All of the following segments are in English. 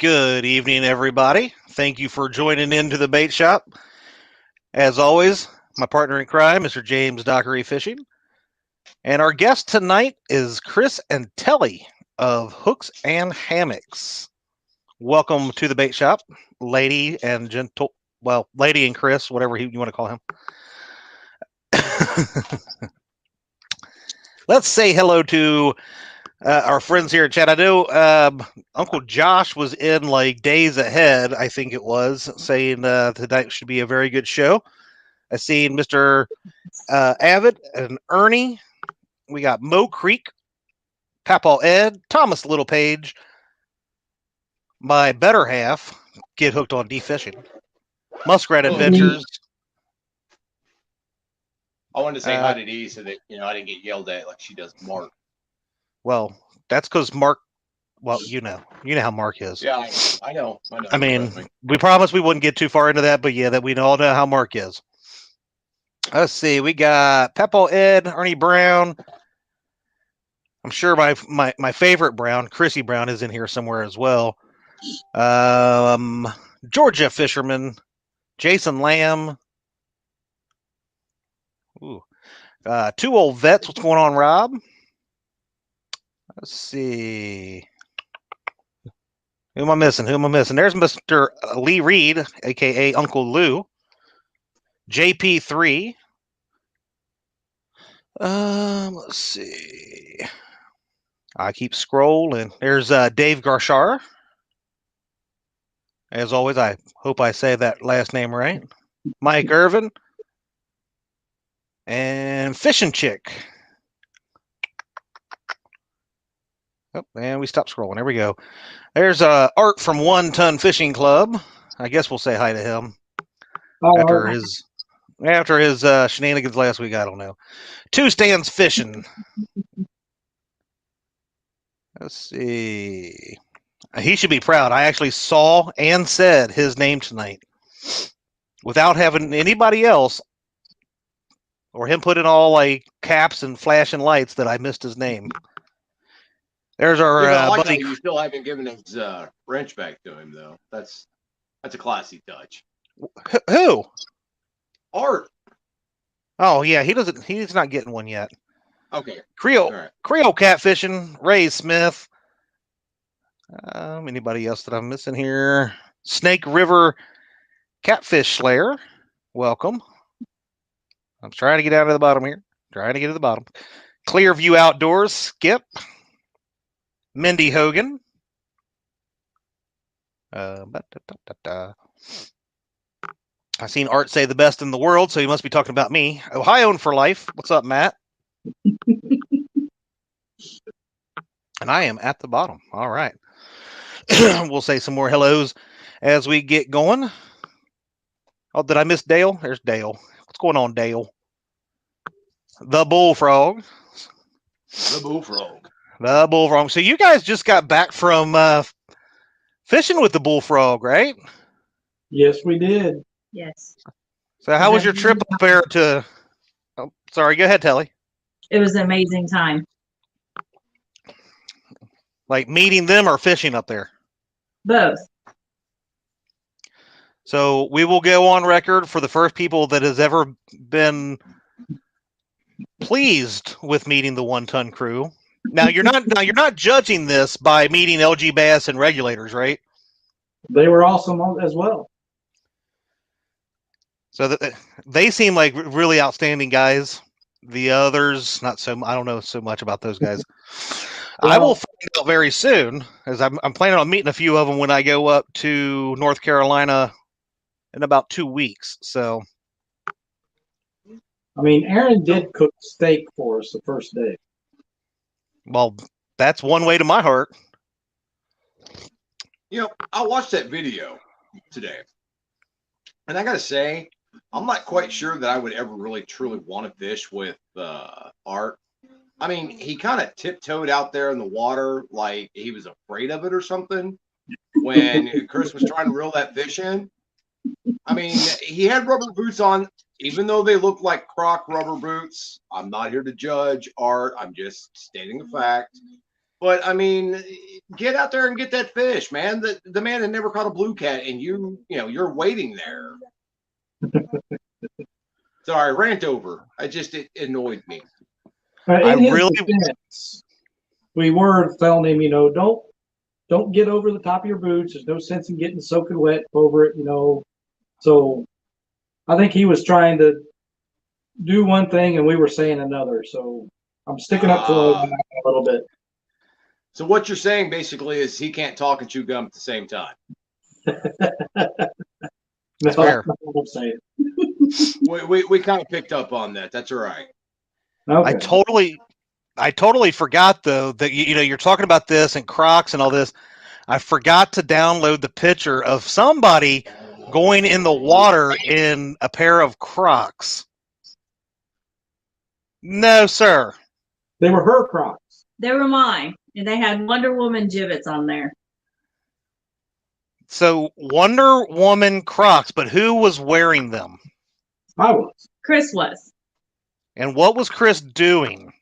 Good evening, everybody. Thank you for joining into the bait shop. As always, my partner in crime, Mr. James Dockery Fishing. And our guest tonight is Chris and Telly of Hooks and Hammocks. Welcome to the bait shop, lady and gentle, well, lady and Chris, whatever you want to call him. Let's say hello to our friends here in chat. I know Uncle Josh was in like days ahead, I think it was, saying tonight should be a very good show. I seen Mr. Avid and Ernie. We got Mo Creek, Papaw Ed, Thomas Littlepage, my better half, Get Hooked on Defishing, Muskrat Adventures. I wanted to say hi to Dee so that I didn't get yelled at like she does Mark. Well, that's because Mark. Well, you know how Mark is. Yeah, I know. I mean, we promised we wouldn't get too far into that, but yeah, that we all know how Mark is. Let's see. We got Papaw Ed, Ernie Brown. I'm sure my favorite Brown, Chrissy Brown, is in here somewhere as well. Georgia Fisherman, Jason Lamb. Ooh. Two old vets. What's going on, Rob? Let's see. Who am I missing? There's Mr. Lee Reed, a.k.a. Uncle Lou. JP3. Let's see. I keep scrolling. There's Dave Garshar. As always, I hope I say that last name right. Mike Irvin. And Fishing Chick. Oh, and we stopped scrolling. There we go. There's Art from One Ton Fishing Club. I guess we'll say hi to him after his shenanigans last week. I don't know. Two Stands Fishing. Let's see. He should be proud. I actually saw and said his name tonight without having anybody else or him put in all like caps and flashing lights that I missed his name. There's our buddy. You still haven't given his wrench back to him though. That's a classy touch. Who? Art. Oh yeah, he's not getting one yet. Okay. Creole catfishing. Ray Smith. Anybody else that I'm missing here? Snake River Catfish Slayer. Welcome. I'm trying to get out of the bottom here. Trying to get to the bottom. Clearview Outdoors. Skip. Mindy Hogan. I seen Art say the best in the world, so he must be talking about me. Ohio for life. What's up, Matt? And I am at the bottom. All right. We'll say some more hellos as we get going. Oh, did I miss Dale? There's Dale. What's going on, Dale? The Bullfrog. The Bullfrog. So you guys just got back from fishing with the Bullfrog, right? Yes, we did. Yes. So how was your trip up there to... Oh, sorry, go ahead, Telly. It was an amazing time. Like meeting them or fishing up there? Both. So we will go on record for the first people that has ever been pleased with meeting the One Ton crew. Now you're not judging this by meeting LG Bass and regulators, right? They were awesome as well. So they seem like really outstanding guys. The others, not so. I don't know so much about those guys. Well, I will find out very soon, as I'm planning on meeting a few of them when I go up to North Carolina in about 2 weeks. So, I mean, Aaron did cook steak for us the first day. Well, that's one way to my heart. I watched that video today, and I gotta say, I'm not quite sure that I would ever really truly want to fish with Art. I mean, he kind of tiptoed out there in the water like he was afraid of it or something when Chris was trying to reel that fish in. I mean, he had rubber boots on, even though they look like Croc rubber boots. I'm not here to judge Art. I'm just stating a fact. But, I mean, get out there and get that fish, man. The man had never caught a blue cat, and you're waiting there. Sorry, rant over. It annoyed me. I In his really- defense, we were telling him, don't get over the top of your boots. There's no sense in getting soaking wet over it, So I think he was trying to do one thing and we were saying another. So I'm sticking up for him a little bit. So what you're saying basically is he can't talk and chew gum at the same time. That's fair. what I'm saying. We kind of picked up on that. That's all right. Okay. I totally forgot though that you're talking about this and Crocs and all this. I forgot to download the picture of somebody going in the water in a pair of Crocs. No, sir. They were her Crocs. They were mine, and they had Wonder Woman gibbets on there. So Wonder Woman Crocs, but who was wearing them? I was. Chris was. And what was Chris doing?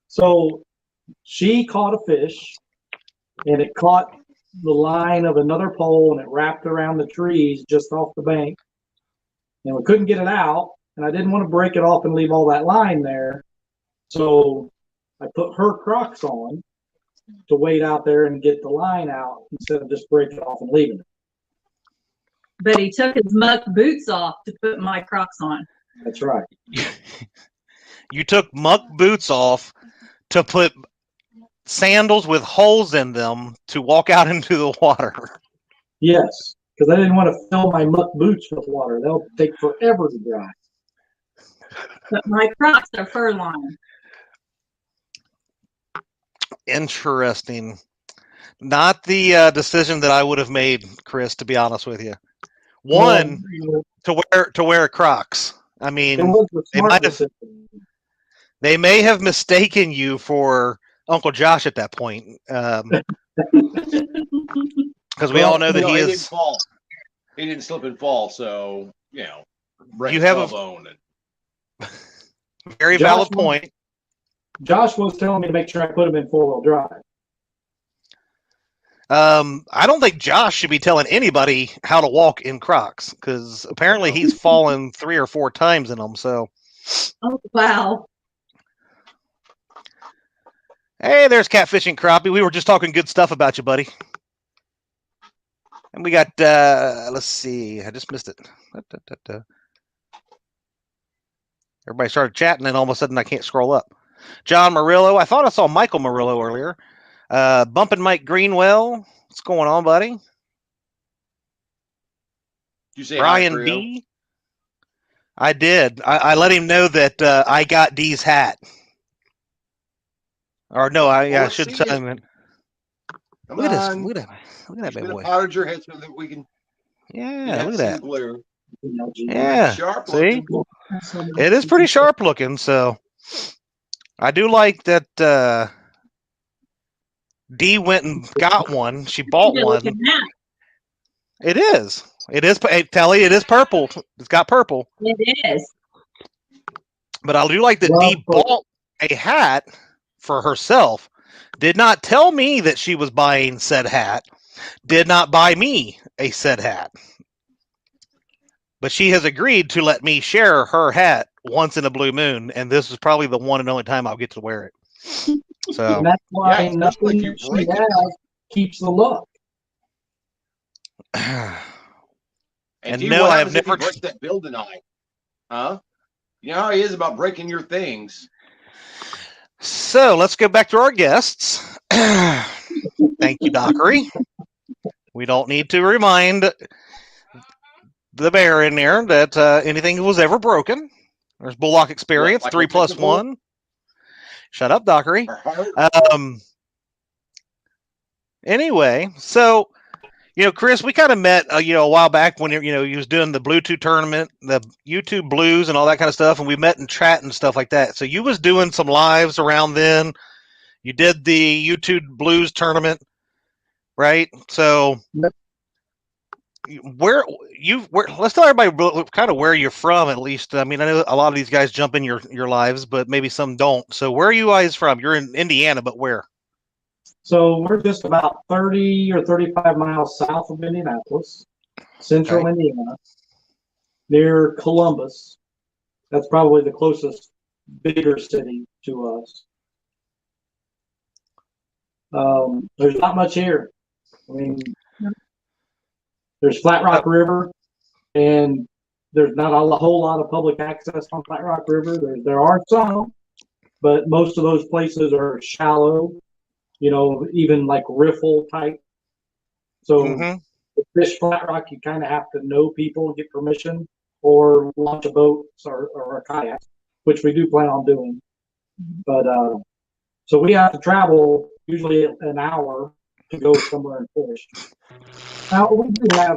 So she caught a fish and it caught the line of another pole and it wrapped around the trees just off the bank. And we couldn't get it out. And I didn't want to break it off and leave all that line there. So I put her Crocs on to wait out there and get the line out instead of just breaking it off and leaving it. But he took his muck boots off to put my Crocs on. That's right. You took muck boots off to put sandals with holes in them to walk out into the water. Yes, because I didn't want to fill my muck boots with water. They'll take forever to dry. But my Crocs are fur lined. Interesting. Not the decision that I would have made, Chris, to be honest with you. One, to wear Crocs. I mean, they may have mistaken you for Uncle Josh at that point, because we all know that he didn't is. fall. He didn't slip and fall, so break You his have a- tailbone and Very Josh valid was- point. Josh was telling me to make sure I put him in 4-wheel drive. I don't think Josh should be telling anybody how to walk in Crocs because apparently he's fallen 3 or 4 times in them. So, Oh, wow. hey, there's Catfishing Crappie. We were just talking good stuff about you, buddy. And we got, let's see, I just missed it. Everybody started chatting, and all of a sudden I can't scroll up. John Murillo. I thought I saw Michael Murillo earlier. Bumping Mike Greenwell. What's going on, buddy? you say Brian hi, D. I did. I let him know that I got D's hat. Or no, I let's should see tell it. him. Come Look at this. on. Look at that Just bad gonna boy. powder your head so that we can Yeah, look at see that. the glare. Yeah. Sharp See? looking. It is pretty sharp looking, so I do like that Dee went and got one. She bought Good one. looking hat. It is. It is. Hey, Telly, it is purple. It's got purple. It is. But I do like that Dee bought a hat for herself. Did not tell me that she was buying said hat. Did not buy me a said hat. But she has agreed to let me share her hat once in a blue moon, and this is probably the one and only time I'll get to wear it. So And that's why Yeah, nothing especially if she you break it. has keeps the look. And And Dee, no, what I have happens if you never- break that bill tonight? Huh? You know how he is about breaking your things. So let's go back to our guests. Thank you, Dockery. We don't need to remind the bear in there that anything was ever broken. There's Bullock experience, What, like 3 plus electrical? 1. Shut up, Dockery. Or heart? Anyway, so Chris, we kind of met a while back when you was doing the Bluetooth tournament, the YouTube Blues, and all that kind of stuff, and we met in chat and stuff like that. So you was doing some lives around then. You did the YouTube Blues tournament, right? So where let's tell everybody kind of where you're from, at least. I mean, I know a lot of these guys jump in your lives, but maybe some don't. So where are you guys from? You're in Indiana, but where? So we're just about 30 or 35 miles south of Indianapolis, central Indiana, near Columbus. That's probably the closest bigger city to us. There's not much here. I mean, there's Flat Rock River, and there's not a whole lot of public access on Flat Rock River. There are some, but most of those places are shallow, even like riffle type. So to fish Flat Rock, you kind of have to know people and get permission, or launch a boat or a kayak, which we do plan on doing. But so we have to travel usually an hour to go somewhere and fish. Now we do have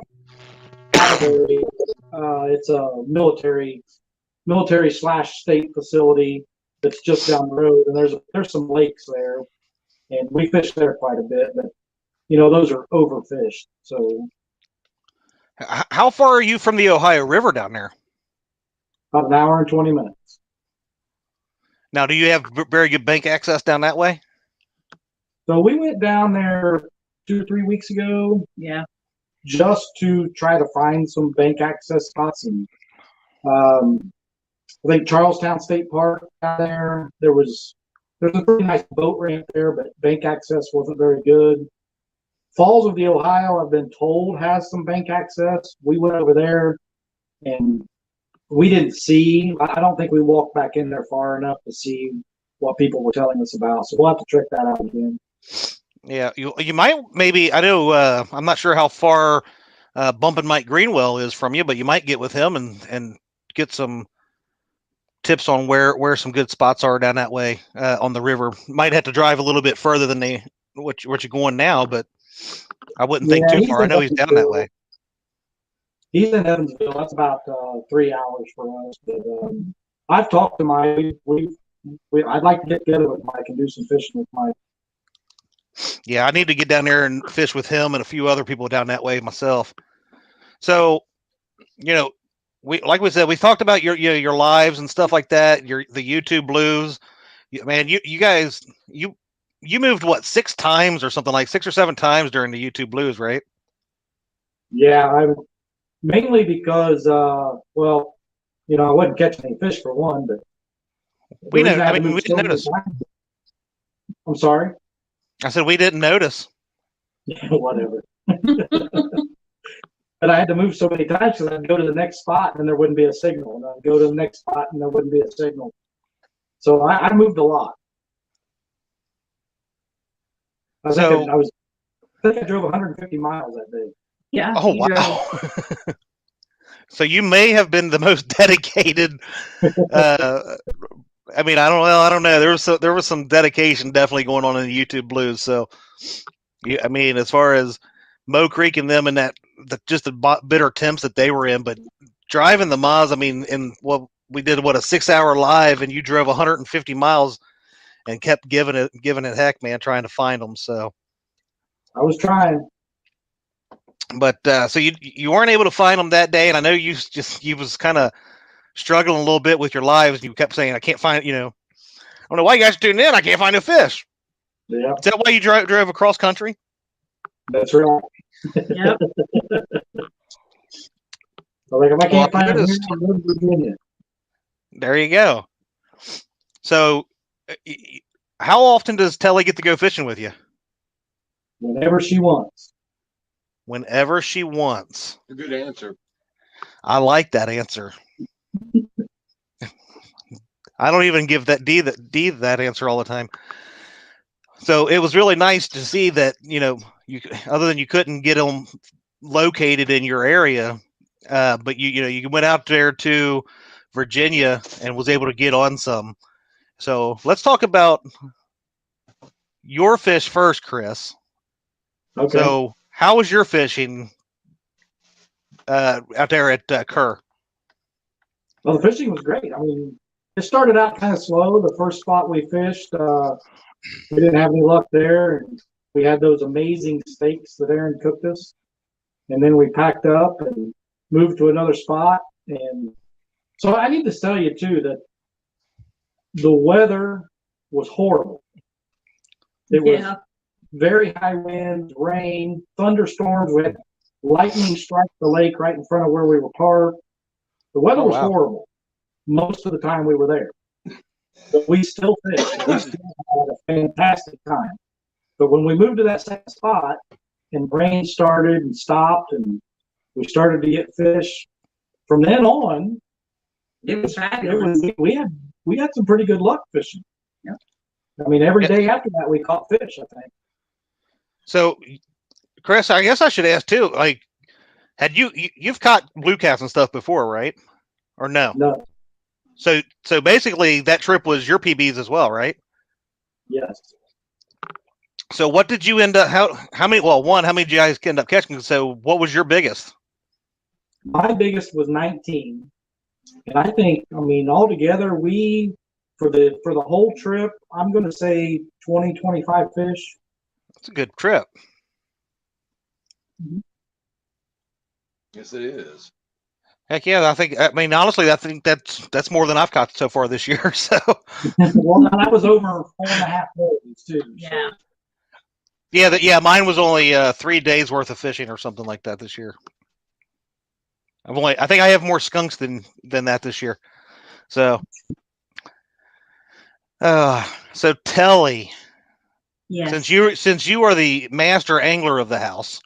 it's a military/state facility that's just down the road, and there's some lakes there, and we fish there quite a bit, but those are overfished. So how far are you from the Ohio River down there? about an hour and 20 minutes. Now, do you have very good bank access down that way? So we went down there 2 or 3 weeks ago. Yeah. Just to try to find some bank access spots. And I think Charlestown State Park down there's a pretty nice boat ramp there, but bank access wasn't very good. Falls of the Ohio, I've been told, has some bank access. We went over there and we didn't see. I don't think we walked back in there far enough to see what people were telling us about. So we'll have to check that out again. Yeah, you might maybe. I know. I'm not sure how far Bumpin' Mike Greenwell is from you, but you might get with him and get some tips on where some good spots are down that way on the river. Might have to drive a little bit further than what you're going now, but I wouldn't think too far. I know he's down that way. He's in Evansville. That's about 3 hours for us. But I've talked to Mike. I'd like to get together with Mike and do some fishing with Mike. Yeah, I need to get down there and fish with him and a few other people down that way myself. So, we said, we talked about your lives and stuff like that. The YouTube blues, man. You guys, you moved what 6 times or something, like 6 or 7 times during the YouTube blues, right? Yeah, mainly because I wasn't catching any fish for one, but we didn't notice. I'm sorry. I said we didn't notice. Yeah, whatever. But I had to move so many times because I'd go to the next spot and there wouldn't be a signal, and I'd go to the next spot and there wouldn't be a signal. So I moved a lot. I think I drove 150 miles that day. Yeah. Oh wow! So you may have been the most dedicated. I mean, I don't know. There was some dedication definitely going on in the YouTube blues. So, I mean, as far as Mo Creek and them and just the bitter temps that they were in, but driving the miles. I mean, we did a 6-hour live, and you drove 150 miles and kept giving it heck, man, trying to find them. So I was trying. But so you weren't able to find them that day, and I know you was kind of struggling a little bit with your lives. You kept saying, "I can't find I don't know why you guys are tuning in. I can't find a fish." Yeah. Is that why you drove across country? That's right. Yep. So if I can't find it, I'll go to Virginia. There you go. So, how often does Telly get to go fishing with you? Whenever she wants. Whenever she wants. A good answer. I like that answer. I don't even give that D that answer all the time. So it was really nice to see that, other than you couldn't get them located in your area, but you went out there to Virginia and was able to get on some. So let's talk about your fish first, Chris. Okay. So how was your fishing out there at Kerr? Well, the fishing was great. I mean, it started out kind of slow. The first spot we fished, we didn't have any luck there. And we had those amazing steaks that Aaron cooked us. And then we packed up and moved to another spot. And so I need to tell you, too, that the weather was horrible. It was very high winds, rain, thunderstorms. We had lightning strike the lake right in front of where we were parked. The weather was horrible most of the time we were there. But we still fished. We still had a fantastic time. But when we moved to that second spot and rain started and stopped and we started to get fish, from then on, It was fabulous. we had some pretty good luck fishing. Yep. I mean, every day after that, we caught fish, I think. So, Chris, I guess I should ask too. Like, you've caught blue cats and stuff before, right? Or no? No. So basically, that trip was your PBs as well, right? Yes. So what did you end up? How many? Well, one, how many did you guys end up catching? So what was your biggest? My biggest was 19, and I think, I mean, altogether, for the whole trip, I'm going to say 20, 25 fish. That's a good trip. Yes, it is. Heck yeah! I mean, honestly, I think that's more than I've caught so far this year. So Well, now that was over 4.5 days too. Yeah. yeah, mine was only 3 days worth of fishing or something like that this year. I think I have more skunks than that this year. So, so Telly, Yes. since you are the master angler of the house,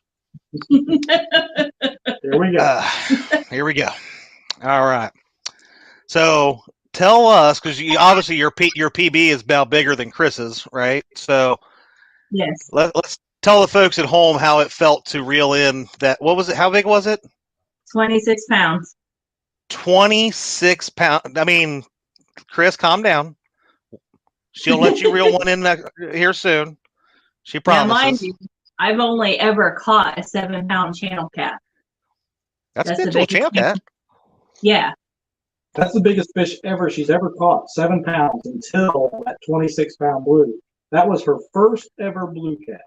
There we go. here we go. All right. So tell us, because obviously your PB is about bigger than Chris's, right? So Yes. let's tell the folks at home how it felt to reel in that. What was it? How big was it? 26 pounds. 26 pounds. I mean, Chris, calm down. She'll let you reel one in here soon. She promises. Now, mind you, I've only ever caught a 7-pound channel cat. That's a good little channel cat. Yeah. That's the biggest fish ever she's ever caught, 7 pounds, until that 26-pound blue. That was her first ever blue cat.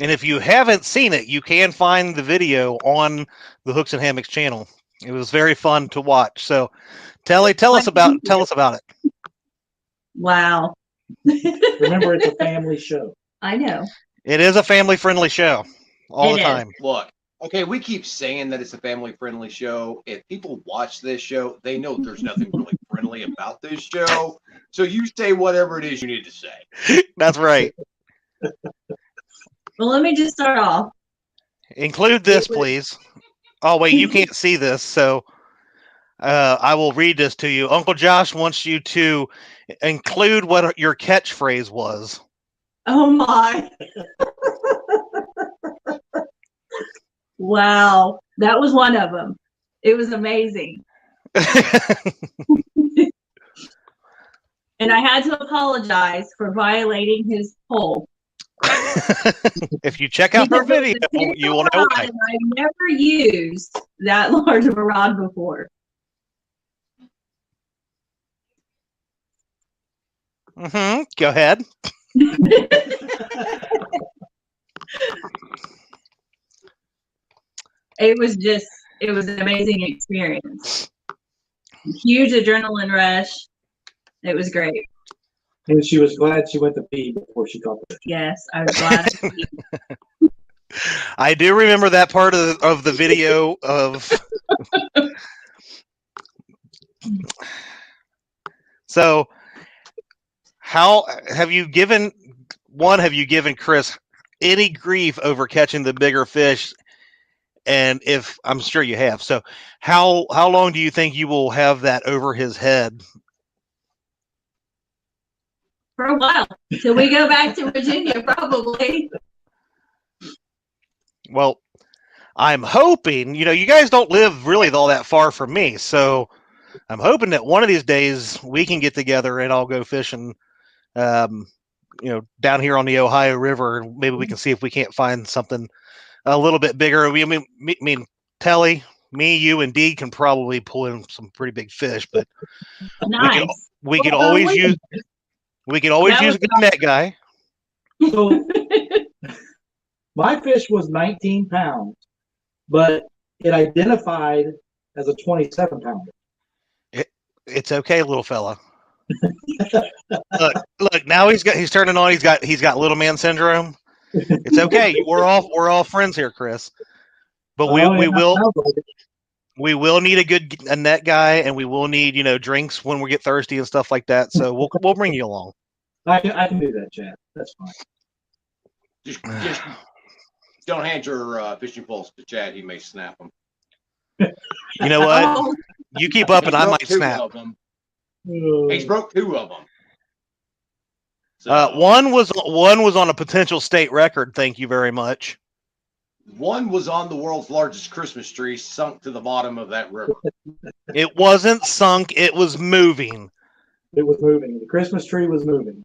And if you haven't seen it, you can find the video on the Hooks and Hammocks channel. It was very fun to watch. So, Telly, tell us about it. Wow. Remember, it's a family show. I know. It is a family-friendly show all the time. Look, okay, we keep saying that it's a family-friendly show. If people watch this show, they know there's nothing really friendly about this show. So you say whatever it is you need to say. That's right. Well, let me just start off. Include this, please. Oh, wait, you can't see this, so I will read this to you. Uncle Josh wants you to include what your catchphrase was. Oh, my. Wow. That was one of them. It was amazing. And I had to apologize for violating his pole. If you check out our video, you will know why. I've never used that large of a rod before. Go ahead. It was an amazing experience. Huge adrenaline rush. It was great. And she was glad she went to pee before she caught the fish. Yes, I was glad. I do remember that part of the video of. So, how have you given Chris any grief over catching the bigger fish? And if I'm sure you have, so how long do you think you will have that over his head? For a while, till we go back to Virginia, probably. Well, I'm hoping, you guys don't live really all that far from me, so I'm hoping that one of these days we can get together and I'll go fishing, down here on the Ohio River, and maybe we can see if we can't find something a little bit bigger. I mean, Telly, me, you, and Dee can probably pull in some pretty big fish, but Nice. we could always use a good net guy. So my fish was 19 pounds, but it identified as a 27 pounder. It's okay, little fella. Look, now he's turning on. He's got little man syndrome. It's okay. We're all friends here, Chris. But Oh, we yeah, will sounds like it. we will need a net guy, and we will need drinks when we get thirsty and stuff like that. So we'll bring you along. I can do that, Chad. That's fine. Just don't hand your fishing poles to Chad. He may snap them. You know what? Oh, You keep up, and I might two snap. of them. He's broke 2 of them. So, One was on a potential state record. Thank you very much. one was on the world's largest Christmas tree, sunk to the bottom of that river. It wasn't sunk. It was moving, It was moving. The Christmas tree was moving.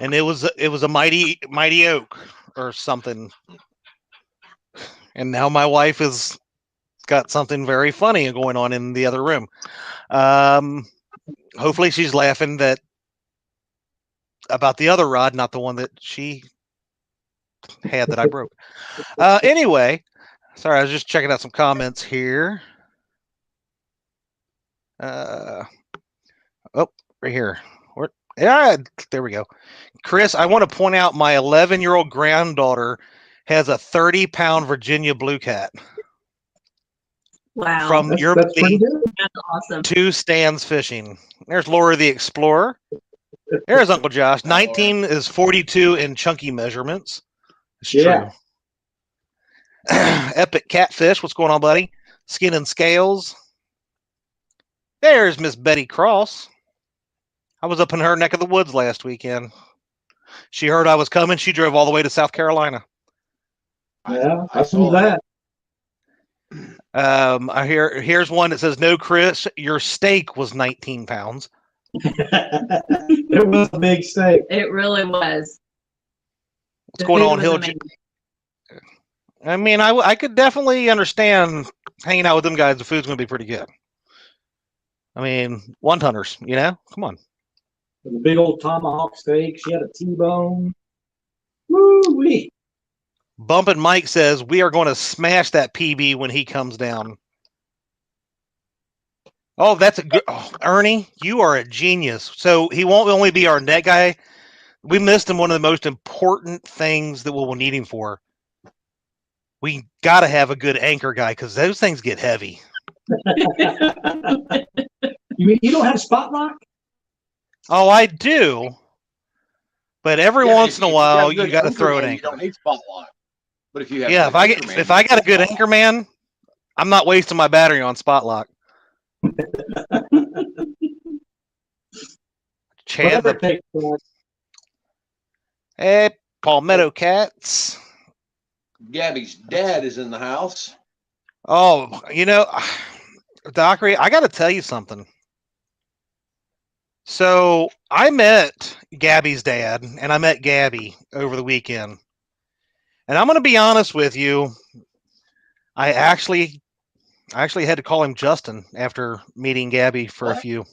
and it was a mighty oak or something. And now my wife has got something very funny going on in the other room. Hopefully she's laughing about the other rod, not the one that she had that I broke. Anyway, sorry, I was just checking out some comments here. Oh, right here. Yeah, there we go. Chris, I want to point out my 11-year-old granddaughter has a 30-pound Virginia blue cat. wow. From your That's pretty good. That's awesome. 2 stands fishing. There's Laura the Explorer. There's Uncle Josh. 19 is 42 in chunky measurements. It's Yeah. true. Epic Catfish. What's going on, buddy? Skin and Scales. There's Miss Betty Cross. I was up in her neck of the woods last weekend. She heard I was coming. She drove all the way to South Carolina. Yeah, I I saw that. Here's one that says, "No, Chris, your steak was 19 pounds." It was a big steak. It really was. What's The going food on, was Hill? amazing. I mean, I could definitely understand hanging out with them guys. The food's going to be pretty good. I mean, one hunters, come on. The big old tomahawk steak. She had a T-bone. Woo-wee. Bumpin' Mike says we are going to smash that PB when he comes down. Oh, that's a good. Oh, Ernie, you are a genius. So he won't only be our net guy. We missed him one of the most important things that we'll need him for. We got to have a good anchor guy because those things get heavy. You mean you don't have spot lock? Oh, I do. But every once in a while, you got to throw an You anchor. don't need spot lock. But if you have if I got a good anchor man, I'm not wasting my battery on spot lock. Chad, hey, Palmetto Cats. Gabby's dad is in the house. Oh, Dockery, I got to tell you something. So I met Gabby's dad, and I met Gabby over the weekend. And I'm going to be honest with you. I actually had to call him Justin after meeting Gabby for a few.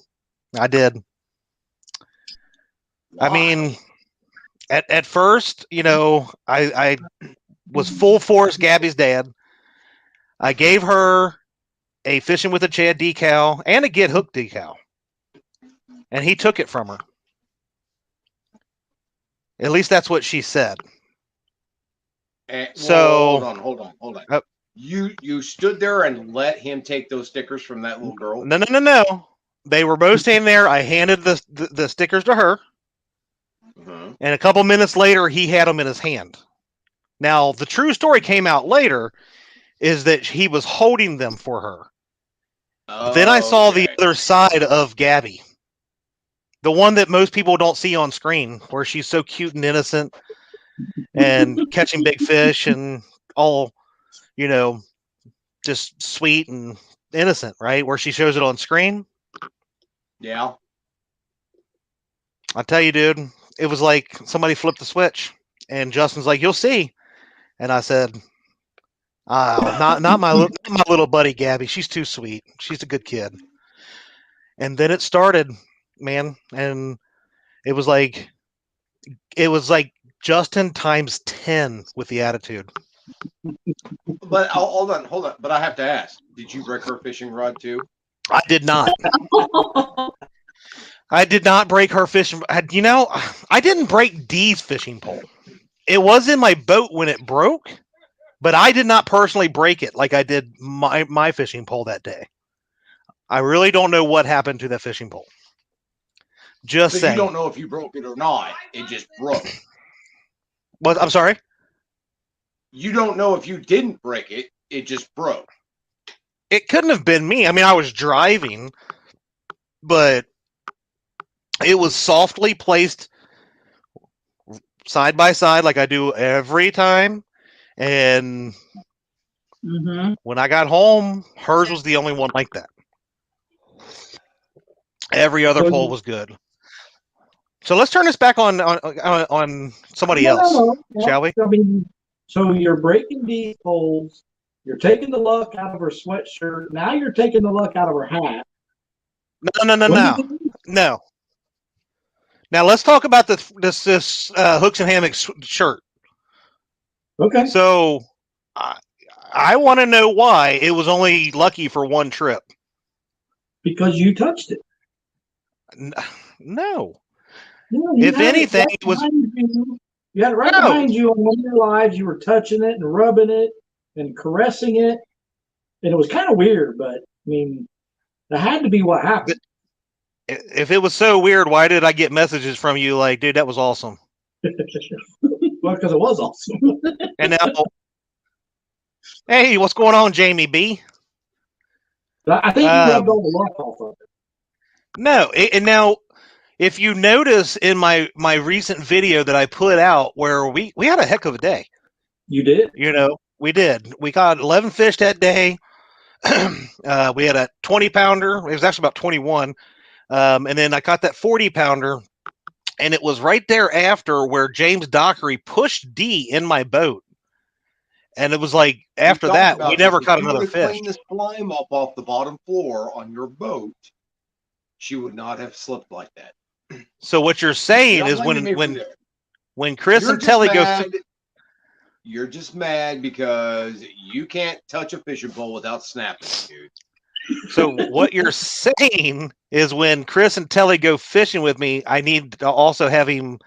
I did. Why? I mean, at first, I was full force Gabby's dad. I gave her a Fishing with a Chad decal and a Get Hooked decal. And he took it from her. At least that's what she said. So hold on. You stood there and let him take those stickers from that little girl? No. They were both standing there. I handed the stickers to her. Uh-huh. And a couple minutes later, he had them in his hand. Now, the true story came out later is that he was holding them for her. Oh, Then I saw the other side of Gabby. The one that most people don't see on screen, where she's so cute and innocent and catching big fish and all, just sweet and innocent, right? Where she shows it on screen. Yeah. I tell you, dude, it was like somebody flipped the switch. And Justin's like, "You'll see." And I said, not my little buddy Gabby. She's too sweet. She's a good kid. And then it started, man, and it was like Justin times 10 with the attitude. But hold on. But I have to ask: did you break her fishing rod too? I did not. I did not break her fishing. You know, I didn't break Dee's fishing pole. It was in my boat when it broke, but I did not personally break it like I did my fishing pole that day. I really don't know what happened to that fishing pole. Just So saying. you don't know if you broke it or not. It just broke. What? I'm sorry? You don't know if you didn't break it. It just broke. It couldn't have been me. I mean, I was driving, but it was softly placed side by side like I do every time. And when I got home, hers was the only one like that. Every other pole was good. So let's turn this back on somebody else, shall we? I mean, so you're breaking these poles. You're taking the luck out of her sweatshirt. Now you're taking the luck out of her hat. No. Now let's talk about this Hooks and Hammocks shirt. Okay. So I want to know why it was only lucky for one trip. Because you touched it. No. If anything, it was. You had it right behind you on one of your lives. You were touching it and rubbing it and caressing it. And it was kind of weird, but I mean, that had to be what happened. If it was so weird, why did I get messages from you like, dude, that was awesome? Well, because it was awesome. And now, hey, what's going on, Jamie B? I think you rubbed all the luck off of it. No, and now, if you notice in my recent video that I put out, where we had a heck of a day. You did? You know, we did. We caught 11 fish that day. We had a 20-pounder. It was actually about 21. And then I caught that 40-pounder. And it was right there after where James Dockery pushed D in my boat. And it was like, after that, we never caught another fish. Clean this slime up off the bottom floor on your boat, she would not have slipped like that. So what you're saying is when Chris and Telly go... You're just mad because you can't touch a fishing pole without snapping, dude. So what you're saying is when Chris and Telly go fishing with me, I need to also have him,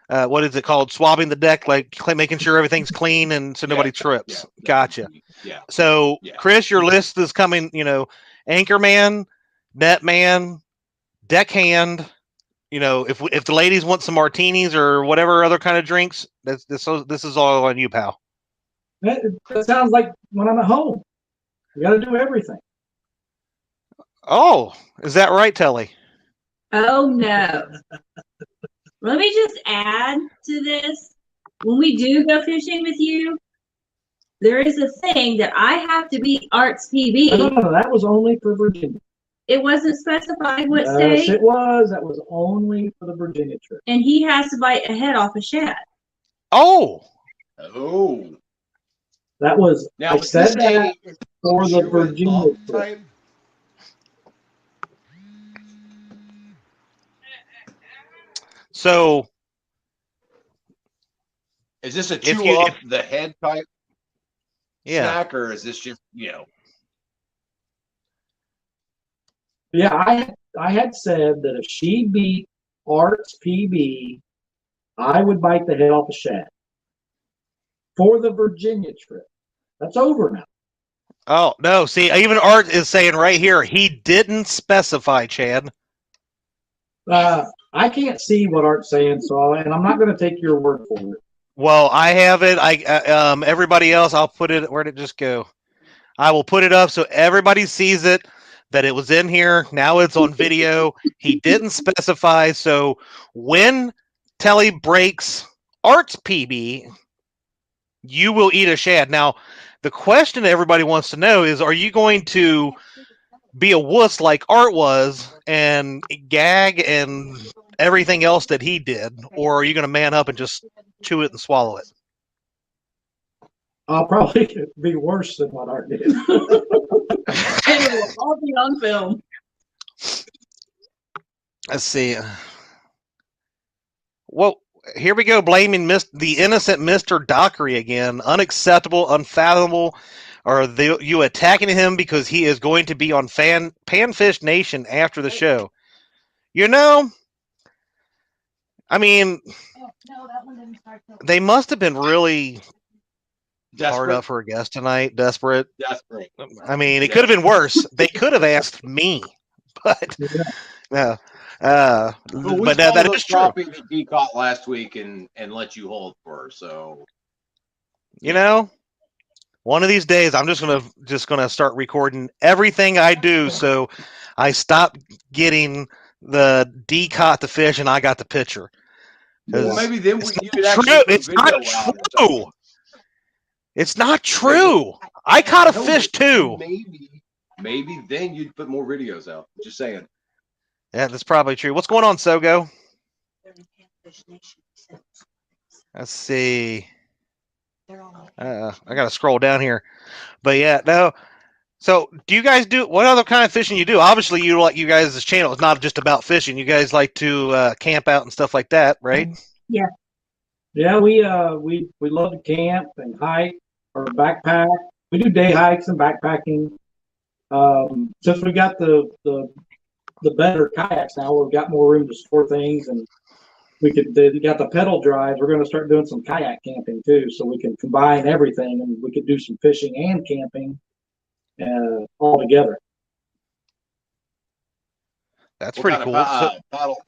what is it called? Swabbing the deck, like making sure everything's clean and so nobody trips. Gotcha. Yeah. So Chris, your list is coming, anchor man, net man, deckhand. If the ladies want some martinis or whatever other kind of drinks, this is all on you, pal. That sounds like when I'm at home. You got to do everything. Oh, is that right, Telly? Oh, no. Let me just add to this. When we do go fishing with you, there is a thing that I have to be Arts PB. No, that was only for Virginia. It wasn't specified what state? Yes, it was. That was only for the Virginia trip. And he has to bite a head off a shad. Oh. That was, now, I said that for the Virginia trip. So, is this a chew up the head type snack, or is this just, Yeah, I had said that if she beat Art's PB, I would bite the head off a shad for the Virginia trip. That's over now. Oh, no. See, even Art is saying right here, he didn't specify, Chad. I can't see what Art's saying, and I'm not going to take your word for it. Well, I have it. Everybody else, I'll put it. Where'd it just go? I will put it up so everybody sees it, that it was in here. Now it's on video. He didn't specify. So when Telly breaks Art's PB, you will eat a shad. Now, the question everybody wants to know is, are you going to be a wuss like Art was and gag and everything else that he did, or are you going to man up and just chew it and swallow it? I'll probably be worse than what Art did. It will all be on film. Let's see. Well, here we go, blaming the innocent Mr. Dockery again. Unacceptable, unfathomable. Are you attacking him because he is going to be on Panfish Nation after the show? You know, I mean, they must have been really hard Desperate. up for a guest tonight, desperate. Desperate. I mean, it could have been worse. They could have asked me, but no. Well, we But saw that the is true. crappie that he caught last week and let you hold for. So, You know, one of these days I'm just gonna start recording everything I do, so I stop getting the D caught the fish and I got the picture. well, maybe then It's you not could actually true. put It's video not out or something. true. It's not true. I caught a No, fish but too. Maybe then you'd put more videos out. Just saying. Yeah, that's probably true. What's going on, Sogo? Let's see. I gotta scroll down here, but yeah, no. So, do you guys do what other kind of fishing you do? Obviously, you guys' channel is not just about fishing. You guys like to camp out and stuff like that, right? Yeah, we love to camp and hike or backpack. We do day hikes and backpacking. Since we got the better kayaks now, we've got more room to store things, and they got the pedal drives. We're going to start doing some kayak camping too, so we can combine everything, and we could do some fishing and camping all together. That's What pretty kind cool. of paddle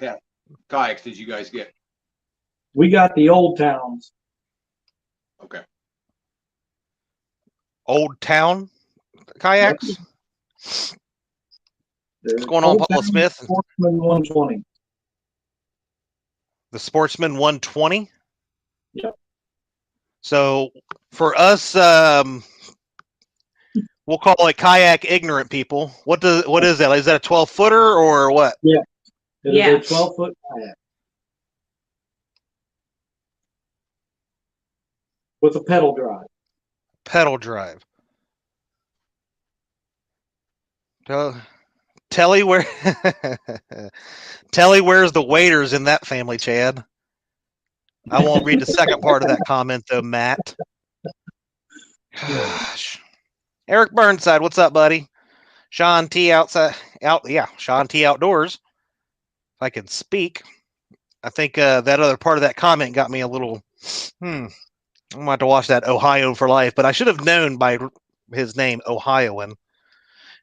kayaks did you guys get? We got the Old Towns. Okay. Old Town kayaks. What's going on, Paula Smith? Sportsman 120. The Sportsman 120. Yep. So for us, we'll call it kayak ignorant people. What is that? Is that a 12-footer or what? Yeah. It Yeah. is a 12-foot kayak with a pedal drive. Pedal drive. Telly, where Telly, where's the waiters in that family, Chad? I won't read the second part of that comment though, Matt. Gosh. Eric Burnside, what's up, buddy? Sean T Sean T Outdoors. If I can speak. I think that other part of that comment got me a little I'm gonna have to watch that Ohio for life, but I should have known by his name, Ohioan.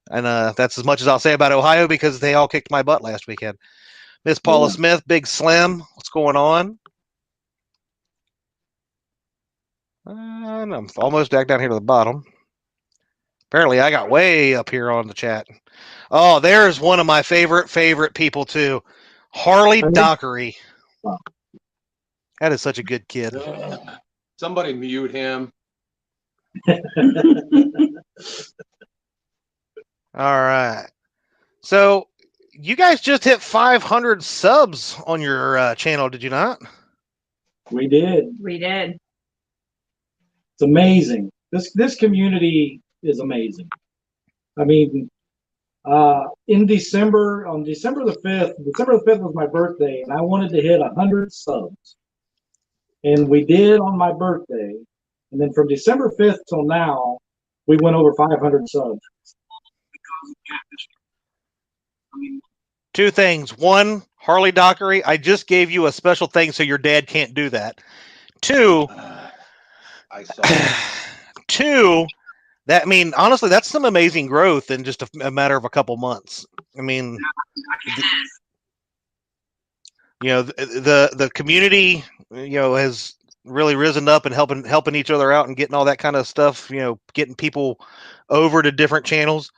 And that's as much as I'll say about Ohio because they all kicked my butt last weekend. Miss Paula Smith, Big Slim, what's going on? And I'm almost back down here to the bottom. Apparently, I got way up here on the chat. Oh, there's one of my favorite people too, Harley Dockery. Wow. That is such a good kid. Somebody mute him. All right. So you guys just hit 500 subs on your channel, did you not? We did. We did. It's amazing. This community is amazing. I mean, in December, on December the 5th was my birthday, and I wanted to hit 100 subs. And we did on my birthday. And then from December 5th till now, we went over 500 subs. Two things. One, Harley Dockery, I just gave you a special thing so your dad can't do that. Two, I saw. two, honestly, that's some amazing growth in just a matter of a couple months. I mean, the community, has really risen up and helping each other out and getting all that kind of stuff, getting people over to different channels.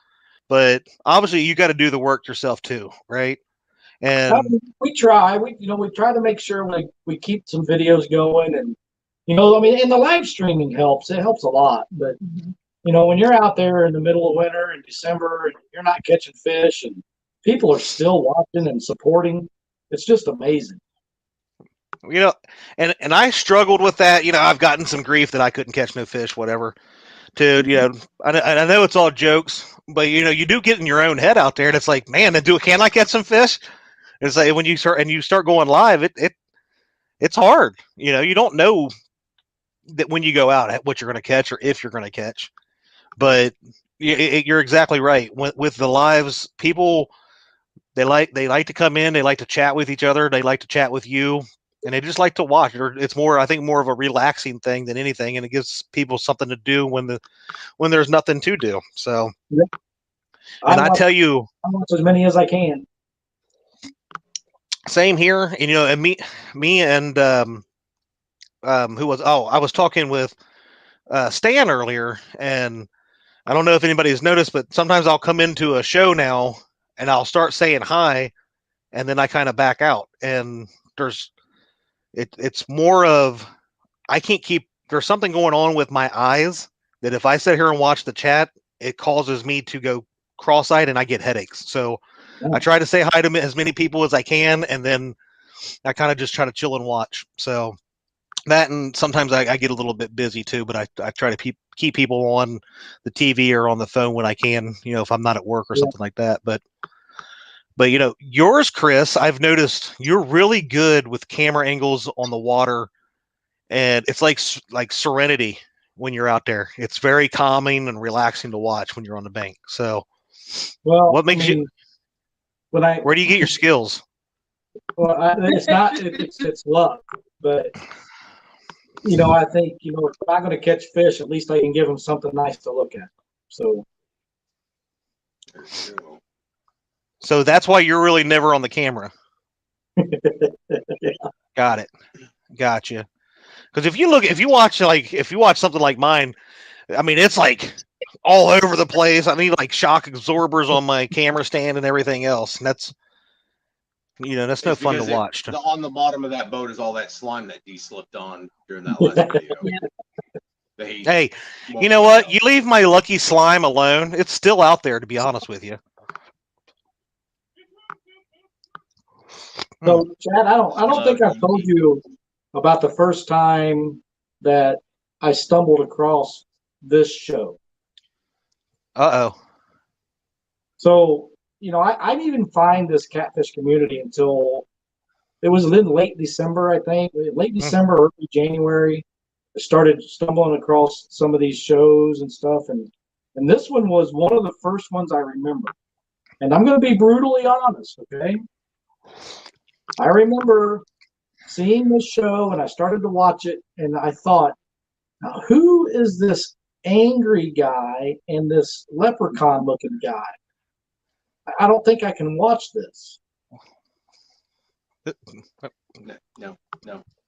But obviously you got to do the work yourself too, right? And we try to make sure we keep some videos going, and and the live streaming helps. It helps a lot. But when you're out there in the middle of winter in December and you're not catching fish and people are still watching and supporting, it's just amazing. And I struggled with that. I've gotten some grief that I couldn't catch no fish, whatever. Dude, I know it's all jokes, but you do get in your own head out there, and it's like, man, can I catch some fish? It's like when you start going live, it's hard. You don't know that when you go out what you're going to catch or if you're going to catch. But you're exactly right. With the lives, people They like to come in. They like to chat with each other. They like to chat with you, and they just like to watch. It's more, I think, more of a relaxing thing than anything, and it gives people something to do when there's nothing to do. So, and I tell you, I watch as many as I can. same here. And and me and who was? Oh, I was talking with Stan earlier, and I don't know if anybody's noticed, but sometimes I'll come into a show now and I'll start saying hi, and then I kind of back out. And it's more of, I can't keep. There's something going on with my eyes that if I sit here and watch the chat, it causes me to go cross-eyed and I get headaches. So I try to say hi to as many people as I can, and then I kind of just try to chill and watch. So that, and sometimes I get a little bit busy too, but I try to keep people on the TV or on the phone when I can, if I'm not at work or something like that. But yours, Chris, I've noticed you're really good with camera angles on the water, and it's like serenity when you're out there. It's very calming and relaxing to watch when you're on the bank. So, what makes you? Where do you get your skills? Well, it's not. It's luck, but I think if I'm going to catch fish, at least I can give them something nice to look at. So. So that's why you're really never on the camera. Yeah. Got it. Gotcha. Because if you watch something like mine, I mean, it's like all over the place. I need like shock absorbers on my camera stand and everything else. And that's no fun to watch. On the bottom of that boat is all that slime that D slipped on during that last video. Hey, you know what? You leave my lucky slime alone. It's still out there, to be honest with you. So, Chad, I don't think I've told you about the first time that I stumbled across this show. Uh-oh. So, I didn't even find this catfish community until it was in late December, I think. Late December, early January. I started stumbling across some of these shows and stuff, and this one was one of the first ones I remember. And I'm going to be brutally honest, okay? I remember seeing this show, and I started to watch it, and I thought, now, who is this angry guy and this leprechaun-looking guy? I don't think I can watch this. No.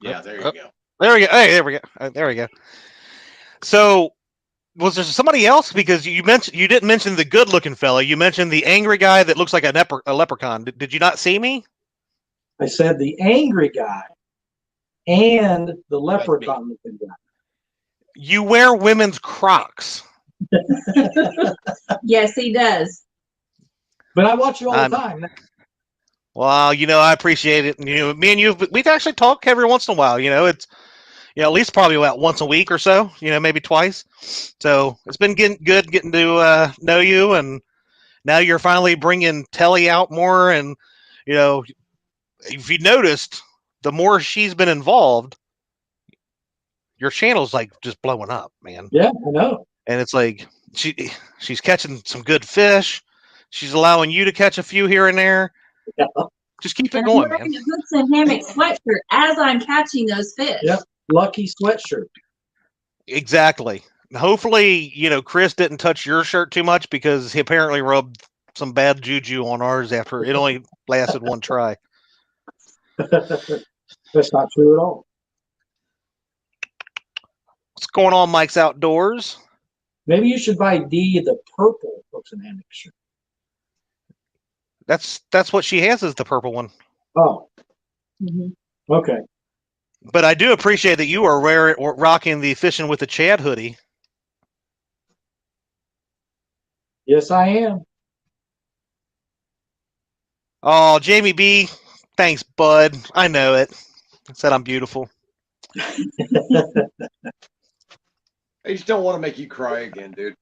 Yeah, there you go. There we go. Hey, there we go. There we go. So, was there somebody else? Because you didn't mention the good-looking fella. You mentioned the angry guy that looks like a leprechaun. Did you not see me? I said the angry guy and the leprechaun-looking guy. You wear women's Crocs. Yes, he does. But I watch you all the time. Well, I appreciate it. Me and you, we've actually talked every once in a while. It's at least probably about once a week or so. Maybe twice. So it's been getting to know you, and now you're finally bringing Telly out more. And if you noticed, the more she's been involved, your channel's like just blowing up, man. Yeah, I know. And it's like she's catching some good fish. She's allowing you to catch a few here and there. Yeah. Just keep it going, man. I'm wearing a Hooks and Hammocks sweatshirt as I'm catching those fish. Yep, lucky sweatshirt. Exactly. Hopefully, Chris didn't touch your shirt too much, because he apparently rubbed some bad juju on ours after it only lasted one try. That's not true at all. What's going on, Mike's Outdoors? Maybe you should buy D the purple Hooks and Hammocks shirt. That's what she has, is the purple one. Oh. Mm-hmm. Okay. But I do appreciate that you are rocking the Fishing with the Chad hoodie. Yes, I am. Oh, Jamie B, thanks, bud. I know it. I said I'm beautiful. I just don't want to make you cry again, dude.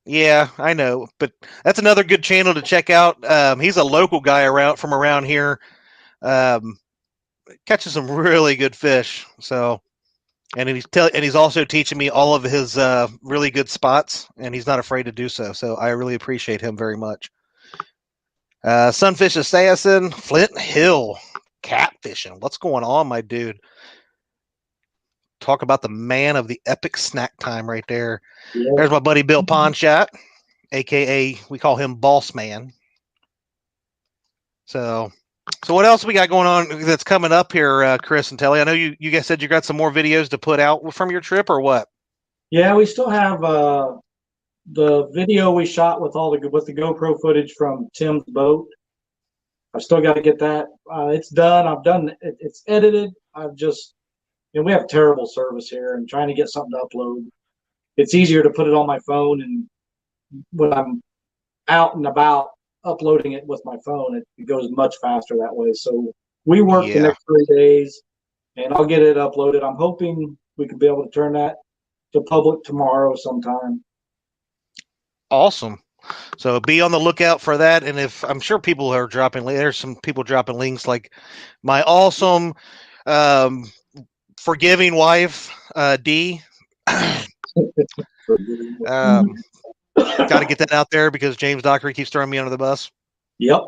Yeah, I know, but that's another good channel to check out. He's a local guy from around here. Catches some really good fish. So, and he's also teaching me all of his really good spots, and he's not afraid to do so. So I really appreciate him very much. Sunfish Assassin, Flint Hill, catfishing. What's going on, my dude? Talk about the man of the epic snack time right there. Yeah. There's my buddy Bill Ponchot, aka we call him Boss Man. So what else we got going on that's coming up here, Chris and Telly? I know you guys said you got some more videos to put out from your trip, or what? Yeah, we still have the video we shot with the GoPro footage from Tim's boat. I've still got to get that. It's done. I've done it. It's edited. We have terrible service here, and trying to get something to upload. It's easier to put it on my phone, and when I'm out and about uploading it with my phone, it goes much faster that way. So we work the next 3 days, and I'll get it uploaded. I'm hoping we could be able to turn that to public tomorrow sometime. Awesome. So be on the lookout for that. And if I'm sure people are there's some people dropping links like my awesome forgiving wife, D. Got to get that out there because James Dockery keeps throwing me under the bus. Yep.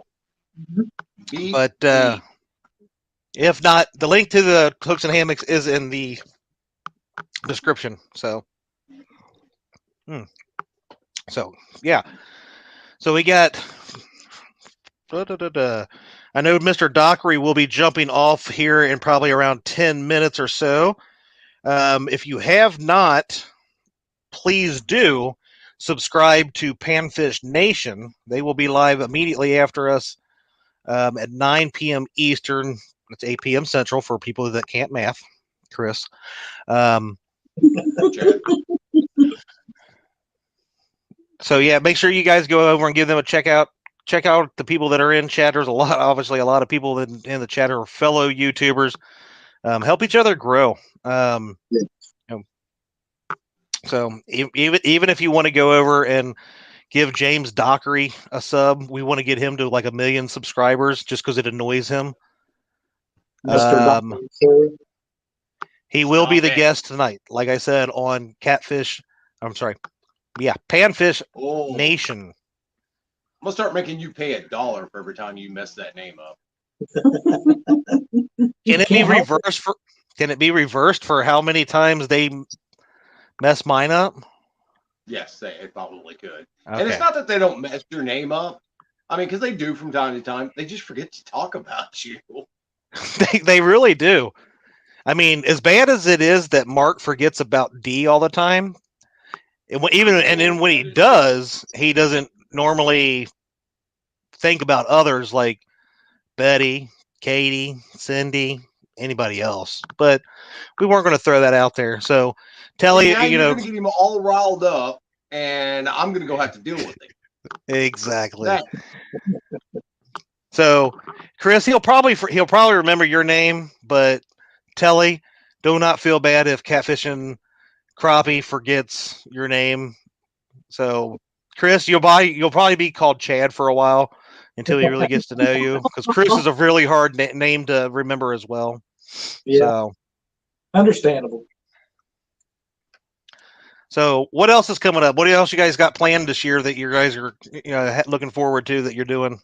But if not, the link to the Hooks and Hammocks is in the description. So, yeah. So we got. I know Mr. Dockery will be jumping off here in probably around 10 minutes or so. If you have not, please do subscribe to Panfish Nation. They will be live immediately after us at 9 p.m. Eastern. It's 8 p.m. Central for people that can't math, Chris. So yeah, make sure you guys go over and give them a check out. Check out the people that are in chat. There's obviously a lot of people in the chat are fellow YouTubers. Help each other grow. So even if you want to go over and give James Dockery a sub, we want to get him to like 1 million subscribers just because it annoys him. He will be the guest tonight, like I said, on Panfish Nation. I'm gonna start making you pay $1 for every time you mess that name up. Can it be reversed for? Can it be reversed for how many times they mess mine up? Yes, they probably could. Okay. And it's not that they don't mess your name up. I mean, because they do from time to time. They just forget to talk about you. They really do. I mean, as bad as it is that Mark forgets about D all the time, and then when he does, he doesn't normally think about others like Betty, Katie, Cindy, anybody else. But we weren't going to throw that out there. So Telly, you're going to get him all riled up, and I'm going to go have to deal with it. Exactly. So Chris, he'll probably remember your name, but Telly, do not feel bad if Catfishing Crappie forgets your name. So Chris, you'll probably be called Chad for a while until he really gets to know you, because Chris is a really hard name to remember as well. Yeah. So understandable. So what else is coming up? What else you guys got planned this year that you guys are looking forward to that you're doing?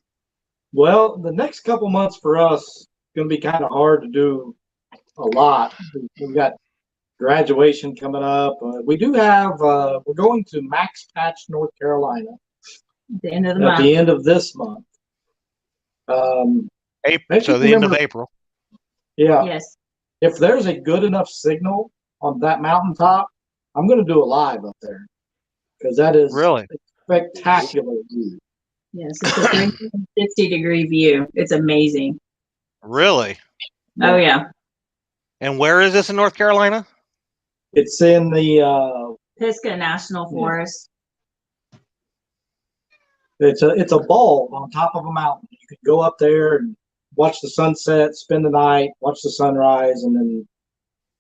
Well, the next couple months for us is going to be kind of hard to do a lot. We've got graduation coming up. We do have. We're going to Max Patch, North Carolina. At the end of the end of this month. April. So the end of April. Yeah. Yes. If there's a good enough signal on that mountaintop, I'm going to do a live up there because that is really a spectacular view. Yes, it's a 360-degree view. It's amazing. Really? Oh yeah. And where is this in North Carolina? It's in the Pisgah National Forest. It's a ball on top of a mountain. You could go up there and watch the sunset, spend the night, watch the sunrise, and then,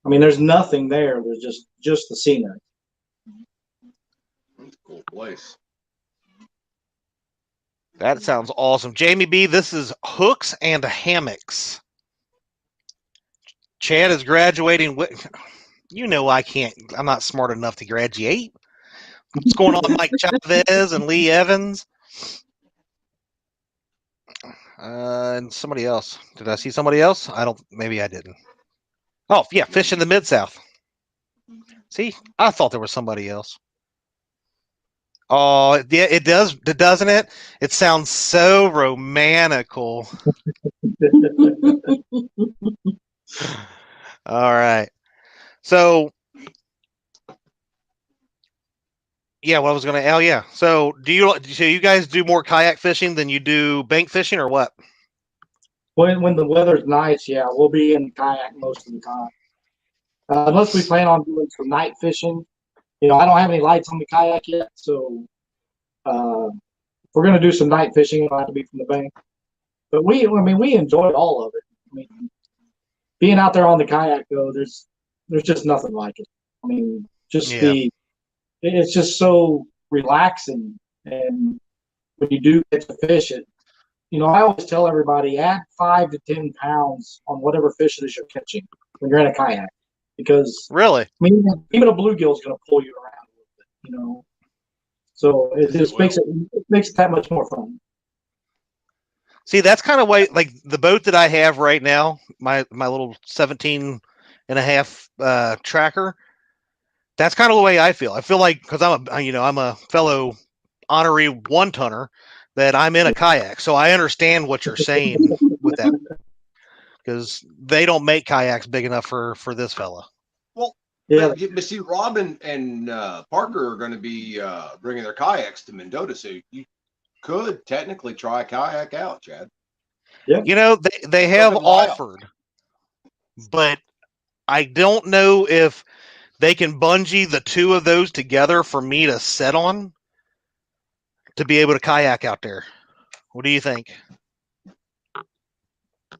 I mean, there's nothing there. There's just the scenery. That's a cool place. That sounds awesome. Jamie B, this is Hooks and Hammocks. Chad is graduating with, I'm not smart enough to graduate. What's going on, Mike Chavez and Lee Evans? And somebody else. Did I see somebody else? I don't. Maybe I didn't. Oh yeah, fish in the Mid-South. See, I thought there was somebody else. Oh yeah, it does, doesn't it? It sounds so romantical. All right. So yeah, what I was gonna. Oh yeah. So so you guys do more kayak fishing than you do bank fishing, or what? When the weather's nice, yeah, we'll be in kayak most of the time. Unless we plan on doing some night fishing. I don't have any lights on the kayak yet, so if we're gonna do some night fishing, it'll have to be from the bank. But we enjoy all of it. I mean, being out there on the kayak though, there's just nothing like it. I mean, just Yeah. it's just so relaxing. And when you do get to fish it, I always tell everybody add 5 to 10 pounds on whatever fish it is you're catching when you're in a kayak, because Really? even a bluegill is going to pull you around a little bit. So it just makes it that much more fun. See, that's kind of why, like the boat that I have right now, my little 17 and a half tracker. That's kind of the way I feel. I feel like because I'm a fellow honorary one tonner that I'm in a kayak, so I understand what you're saying with that because they don't make kayaks big enough for this fella. Well, Yeah. but see, Robin and Parker are going to be bringing their kayaks to Mendota, so you could technically try a kayak out, Chad. Yeah. They have offered, but I don't know if they can bungee the two of those together for me to set on to be able to kayak out there. What do you think?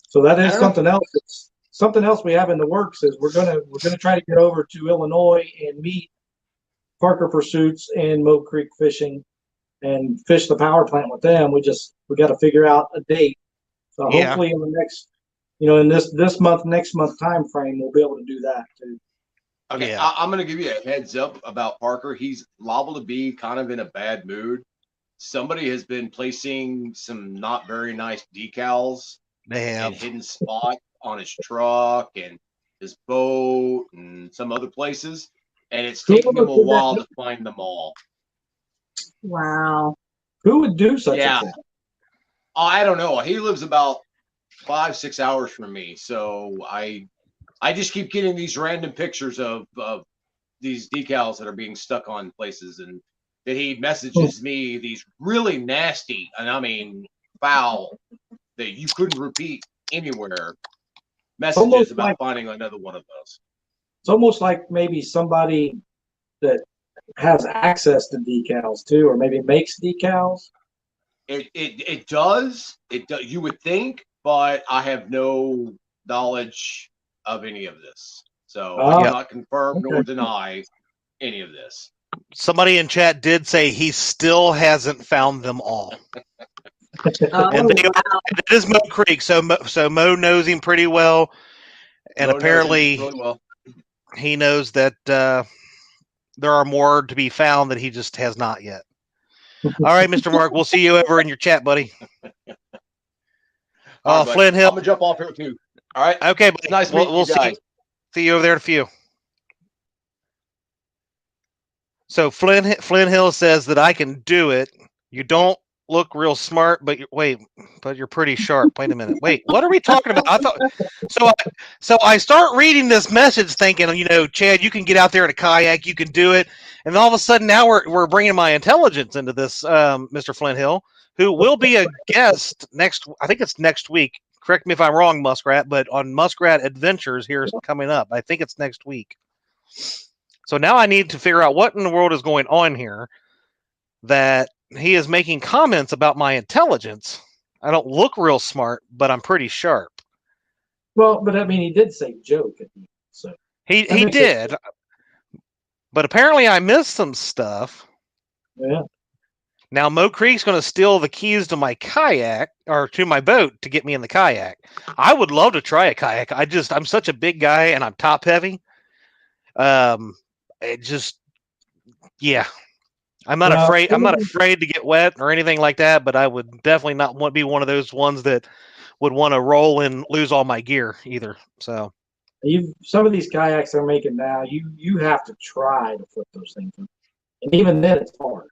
So that is something else. It's something else we have in the works is we're gonna try to get over to Illinois and meet Parker Pursuits and Moe Creek Fishing and fish the power plant with them. We got to figure out a date. So hopefully in the next, in this month, next month time frame, we'll be able to do that too. Okay, yeah. I'm going to give you a heads up about Parker. He's liable to be kind of in a bad mood. Somebody has been placing some not very nice decals in hidden spots on his truck and his boat and some other places, and it's taking him a while to find them all. Wow. Who would do such a thing? I don't know. He lives about 5-6 hours from me, so I just keep getting these random pictures of these decals that are being stuck on places, and that he messages me these really nasty, and I mean foul, that you couldn't repeat anywhere, messages about finding another one of those. It's almost like maybe somebody that has access to decals too, or maybe makes decals. It does. You would think, but I have no knowledge of any of this, so I cannot confirm nor deny any of this. Somebody in chat did say he still hasn't found them all. And it is Moe Creek, so Moe knows him pretty well, and apparently really well. He knows that there are more to be found that he just has not yet. All right, Mr. Mark, we'll see you over in your chat, buddy. Right, Flint Hill. I'm gonna jump off here too. All right. Okay, buddy. Nice meeting you guys. See you over there in a few. So Flint Hill says that I can do it. You don't look real smart, but you're pretty sharp. Wait a minute. Wait, what are we talking about? I thought so. I start reading this message, thinking, Chad, you can get out there in a kayak, you can do it, and all of a sudden now we're bringing my intelligence into this, Mr. Flint Hill, who will be a guest next. I think it's next week. Correct me if I'm wrong, Muskrat, but on Muskrat Adventures here's coming up. I think it's next week. So now I need to figure out what in the world is going on here that he is making comments about my intelligence. I don't look real smart, but I'm pretty sharp. Well, but I mean, he did say joke. So he did, but apparently I missed some stuff. Yeah. Now Moe Creek's going to steal the keys to my kayak or to my boat to get me in the kayak. I would love to try a kayak. I'm such a big guy and I'm top heavy. Yeah. I'm not Well, afraid. I'm not afraid to get wet or anything like that, but I would definitely not want be one of those ones that would want to roll and lose all my gear either. So some of these kayaks they're making now, you have to try to flip those things, and even then it's hard.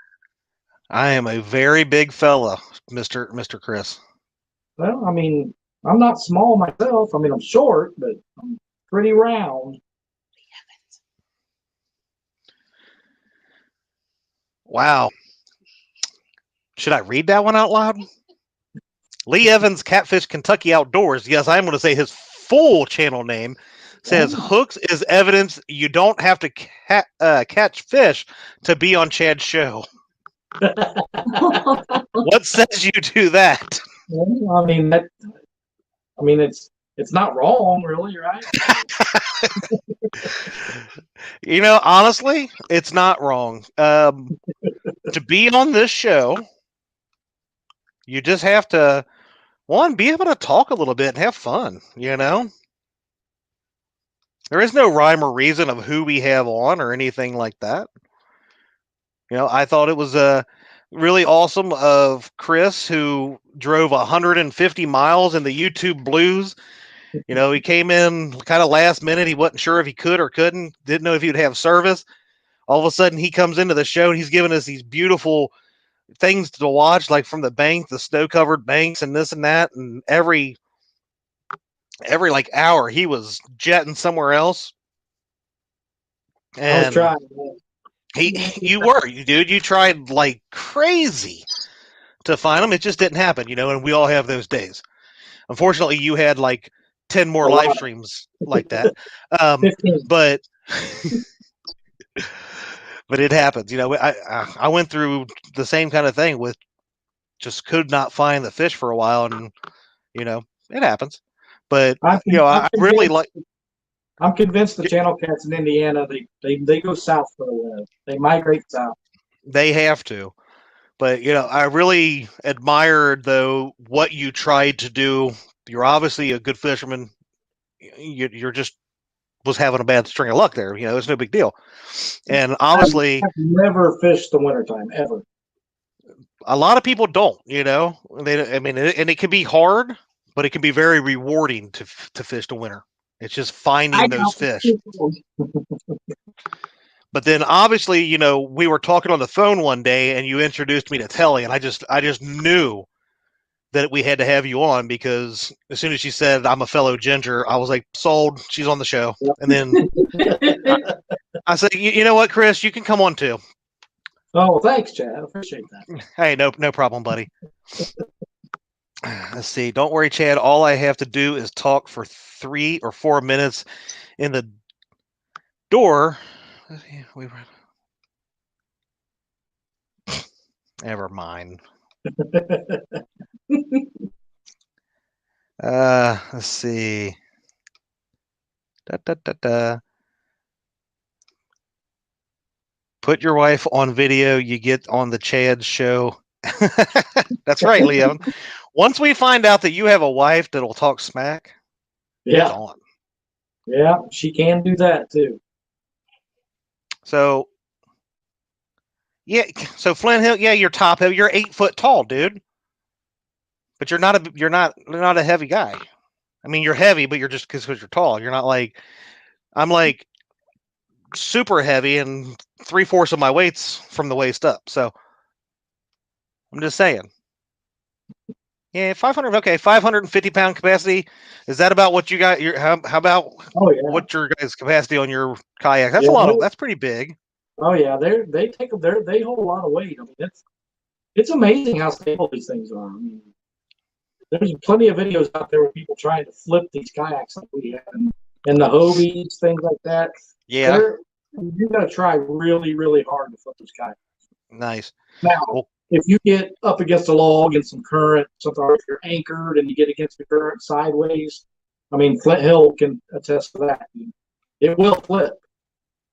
I am a very big fella, Mister Chris. Well, I mean, I'm not small myself. I mean, I'm short, but I'm pretty round. Wow. Should I read that one out loud? Lee Evans Catfish Kentucky Outdoors. Yes, I'm going to say his full channel name. Says hooks is evidence you don't have to catch fish to be on Chad's show. What says you do that? Well, I mean, it's not wrong, really, right? You know, honestly, it's not wrong. To be on this show, you just have to, one, be able to talk a little bit and have fun, you know? There is no rhyme or reason of who we have on or anything like that. You know, I thought it was really awesome of Chris, who drove 150 miles in the YouTube Blues. You know, he came in kind of last minute. He wasn't sure if he could or couldn't, didn't know if he'd have service. All of a sudden, he comes into the show and he's giving us these beautiful things to watch, like from the bank, the snow-covered banks and this and that. And every like hour, he was jetting somewhere else. And I was trying. You tried like crazy to find them. It just didn't happen, you know, and we all have those days. Unfortunately, you had like 10 more live streams like that. 15. But but it happens, you know. I went through the same kind of thing with just could not find the fish for a while, and you know, it happens. But you know, I really like. I'm convinced the channel cats in Indiana they go south for a while. They migrate south. They have to. But you know, I really admired though what you tried to do. You're obviously a good fisherman. You're just was having a bad string of luck there. You know, it's no big deal. And obviously, I've never fished the wintertime ever. A lot of people don't. You know, and it can be hard, but it can be very rewarding to fish the winter. It's just finding those fish. But then obviously, you know, we were talking on the phone one day and you introduced me to Telly, and I just knew that we had to have you on, because as soon as she said I'm a fellow ginger, I was like, sold, she's on the show. Yep. And then I said, you know what, Chris, you can come on too. Oh, thanks, Chad. I appreciate that. Hey, no problem, buddy. Let's see. Don't worry, Chad. All I have to do is talk for 3 or 4 minutes in the door. Never mind. Let's see. Put your wife on video. You get on the Chad show. That's right, Liam. Once we find out that you have a wife that'll talk smack, it's on. Yeah, she can do that too. So, yeah. So Flint Hill, yeah, you're top heavy. You're 8 foot tall, dude. But you're not a heavy guy. I mean, you're heavy, but you're just because you're tall. You're not like I'm like super heavy, and 3/4 of my weight's from the waist up. So I'm just saying. Yeah, 500. Okay, 550-pound capacity. Is that about what you got? How about what your guys' capacity on your kayak? That's a lot of. That's pretty big. Oh yeah, they hold a lot of weight. I mean, it's amazing how stable these things are. I mean, there's plenty of videos out there of people trying to flip these kayaks like we have, and the Hobies, things like that. Yeah, you got to try really, really hard to flip those kayaks. Nice. Now, if you get up against a log and some current, something, or if you're anchored and you get against the current sideways, I mean, Flint Hill can attest to that. It will flip,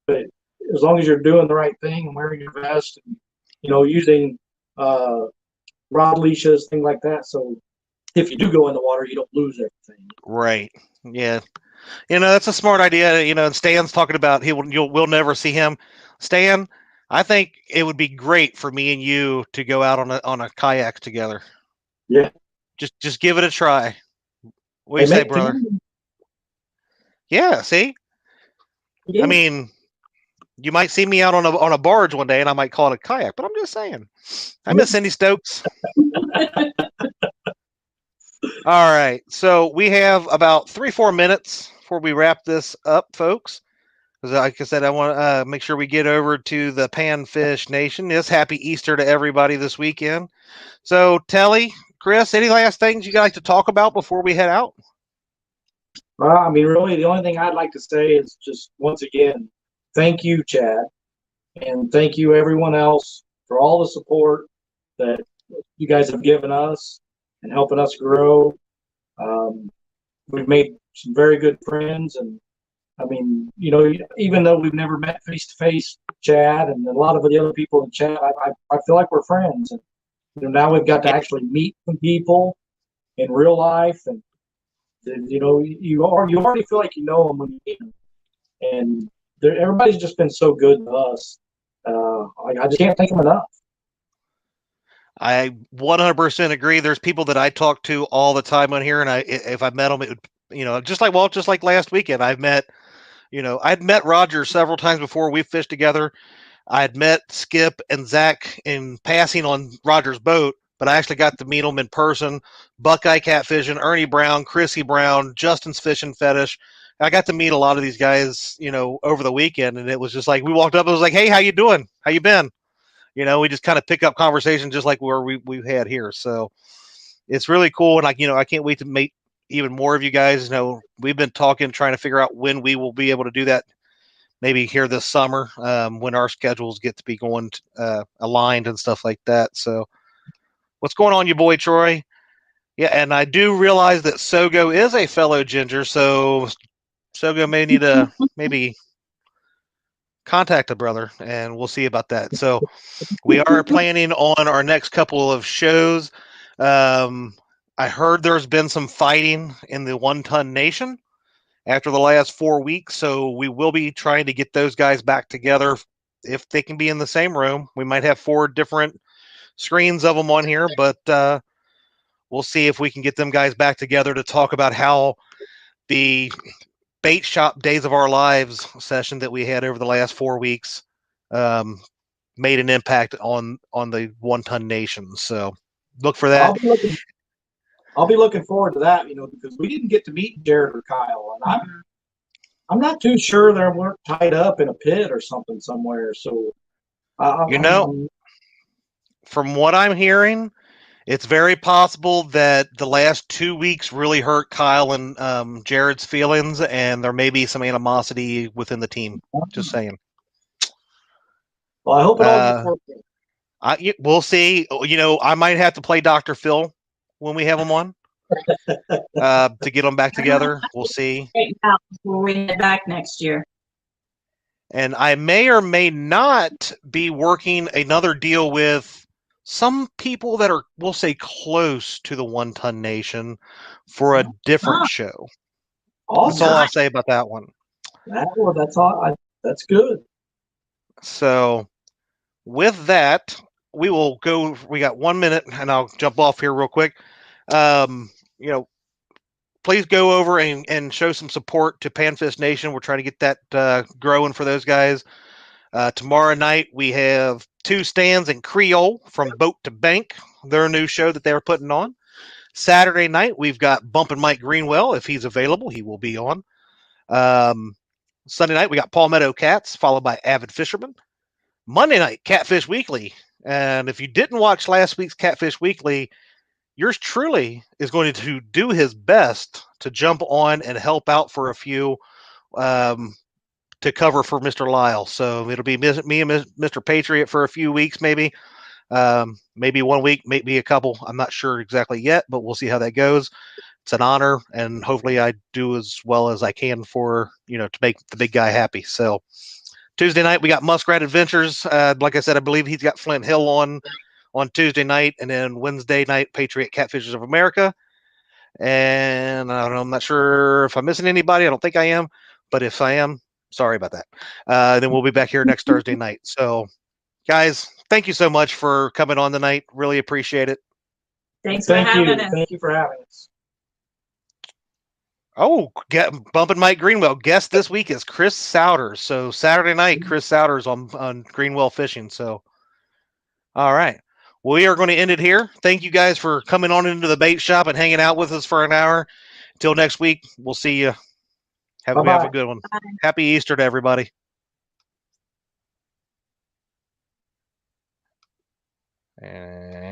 but as long as you're doing the right thing and wearing your vest, and, you know, using rod leashes, things like that, so if you do go in the water, you don't lose everything. Right. Yeah. You know, that's a smart idea. You know, and Stan's talking about we'll never see him. Stan, I think it would be great for me and you to go out on a kayak together. Yeah. Just give it a try. What do Hey, you say, mate, brother? Yeah, see? I mean, you might see me out on a barge one day and I might call it a kayak, but I'm just saying. I miss Cindy Stokes. All right. So we have about 3-4 minutes before we wrap this up, folks. Because like I said, I want to make sure we get over to the Panfish Nation. Yes, happy Easter to everybody this weekend. So, Telly, Chris, any last things you'd like to talk about before we head out? Well, I mean, really, the only thing I'd like to say is just once again, thank you, Chad, and thank you everyone else for all the support that you guys have given us and helping us grow. We've made some very good friends, and I mean, you know, even though we've never met face to face, Chad and a lot of the other people in chat, I feel like we're friends, and you know, now we've got to actually meet some people in real life, and you know, you already feel like you know them when you meet them, and everybody's just been so good to us. I just can't thank them enough. I 100% agree. There's people that I talk to all the time on here, and if I met them, it would, just like last weekend. I'd met Roger several times before we fished together. I'd met Skip and Zach in passing on Roger's boat, but I actually got to meet them in person. Buckeye Catfishing, Ernie Brown, Chrissy Brown, Justin's Fishing Fetish. I got to meet a lot of these guys, over the weekend, and it was just like we walked up. It was like, "Hey, how you doing? How you been?" We just kind of pick up conversation just like where we've had here. So it's really cool, and I can't wait to meet even more of you guys. We've been talking, trying to figure out when we will be able to do that. Maybe here this summer, when our schedules get to be going aligned and stuff like that. So, what's going on, you boy Troy? Yeah, and I do realize that Sogo is a fellow ginger, so Sogo may need to maybe contact a brother, and we'll see about that. So, we are planning on our next couple of shows. I heard there's been some fighting in the 1-ton nation after the last 4 weeks. So we will be trying to get those guys back together if they can be in the same room. We might have 4 different screens of them on here, but we'll see if we can get them guys back together to talk about how the bait shop days of our lives session that we had over the last 4 weeks made an impact on the 1-ton nation. So look for that. I'll be looking forward to that, because we didn't get to meet Jared or Kyle, and I'm not too sure they weren't tied up in a pit or something somewhere. So, from what I'm hearing, it's very possible that the last 2 weeks really hurt Kyle and Jared's feelings, and there may be some animosity within the team. Just saying. Well, I hope it all gets worked out. We'll see. I might have to play Dr. Phil when we have him on to get them back together. We'll see. Before we head back next year. And I may or may not be working another deal with some people that are, we'll say, close to the 1-ton nation for a different show. That's all I'll say about that one. That's all. That's good. So with that, we will go. We got 1 minute, and I'll jump off here real quick. Please go over and show some support to Panfish Nation. We're trying to get that growing for those guys. Tomorrow night, we have 2 stands in Creole from Boat to Bank, their new show that they're putting on. Saturday night, we've got Bumpin' Mike Greenwell. If he's available, he will be on. Sunday night, we got Palmetto Cats, followed by Avid Fisherman. Monday night, Catfish Weekly. And if you didn't watch last week's Catfish Weekly, yours truly is going to do his best to jump on and help out for a few to cover for Mr. Lyle. So it'll be me and Mr. Patriot for a few weeks, maybe 1 week, maybe a couple. I'm not sure exactly yet, but we'll see how that goes. It's an honor, and hopefully I do as well as I can for, to make the big guy happy. So Tuesday night, we got Muskrat Adventures. Like I said, I believe he's got Flint Hill on Tuesday night, and then Wednesday night, Patriot Catfishers of America. And I don't know, I'm not sure if I'm missing anybody. I don't think I am, but if I am, sorry about that. Then we'll be back here next Thursday night. So Guys, thank you so much for coming on tonight. Really appreciate it. Thanks for Thank you. having us. Thank you for having us. Oh, bumping Mike Greenwell. Guest this week is Chris Souders. So Saturday night, Chris Souders on Greenwell Fishing. So, all right. We are going to end it here. Thank you guys for coming on into the bait shop and hanging out with us for an hour. Until next week, we'll see you. Have a good one. Bye. Happy Easter to everybody. And